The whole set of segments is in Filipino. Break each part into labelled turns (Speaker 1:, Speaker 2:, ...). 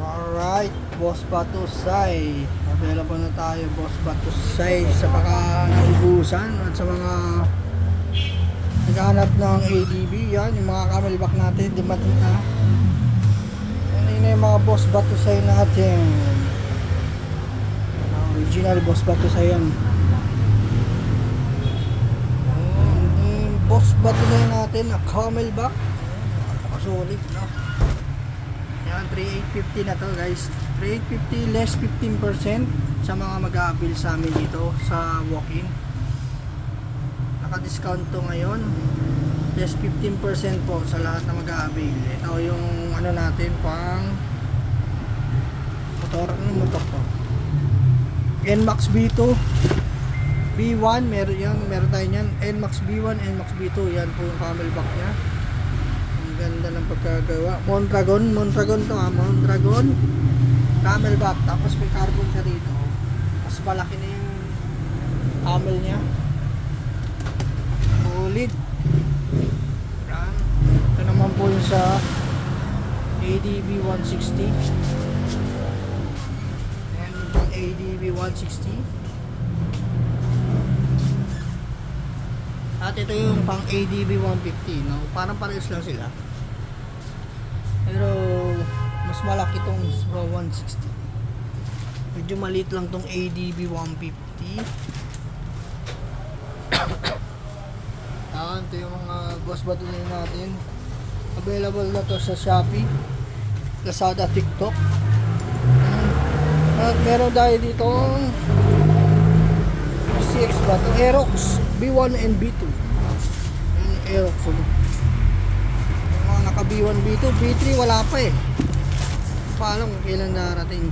Speaker 1: Alright, Boss Batusay. Available na tayo, Boss Batusay, sa mga naubusan at sa mga naghahanap ng ADB. Yan, yung mga camelback natin, dumating na. Yan na yung mga Boss Batusay natin. Original Boss Batusay yan. Yung Boss Batusay natin na camelback. Napakasulit, no? Yan, 3,850 na to guys. 3,850 less 15% sa mga mag-a-avail sa amin dito sa walk-in. Naka-discount to ngayon. Less 15% po sa lahat na mag-a-avail. Ito yung ano natin, pang motor. Ano motor to? NMAX B2 B1, meron tayo nyan. NMAX B1, NMAX B2. Yan po yung camelback nya. Ganda ng pagkagawa. Mondragon to ha. Mondragon camelback, tapos may carbon siya dito. Mas malaki na yung camel nya. Solid. Yan. Ito naman po yung sa ADB 160. Yan yung ADB 160. At ito yung pang ADB 150, no? Parang parehas lang sila. Pero mas malaki tong 160. Medyo maliit lang tong ADB 150. Ito yung mga Boss Batusay natin. Available na to sa Shopee, Lazada, TikTok. At meron tayo dito CX ba ito? Aerox B1 and B2. Yung Aerox yung mga naka B1, B2, B3 wala pa eh. Paano kung kailan darating.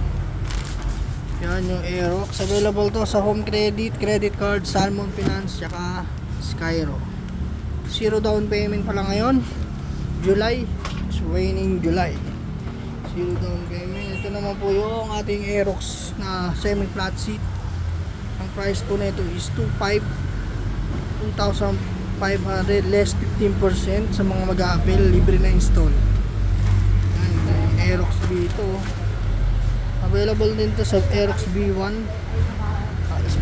Speaker 1: Yan yung Aerox. Available to sa Home Credit, Credit Card, Salmon Finance, tsaka Skyro. 0 down payment pa lang ngayon, July. It's raining July. 0 down payment. Ito naman po yung ating Aerox na semi-flat seat. Ang price po nito is 2,500 less 15% sa mga mag-a-avail, libre na install. Yan, Aerox B2. Available din to sa Aerox B1.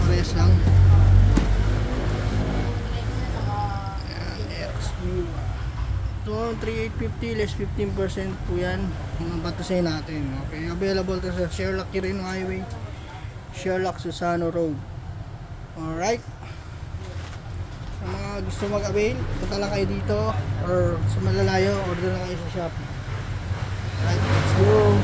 Speaker 1: Parehas lang. Yan, Aerox B1. Ito, 3,850 less 15% po yan. Mga Batusay natin. Okay, available to sa Sherlock Quirino Highway, Sherlock Susano Road. Alright, sa mga gusto mag-avail, punta lang kayo dito, or sa malalayo, order lang kayo sa Shopee. Alright, let's go.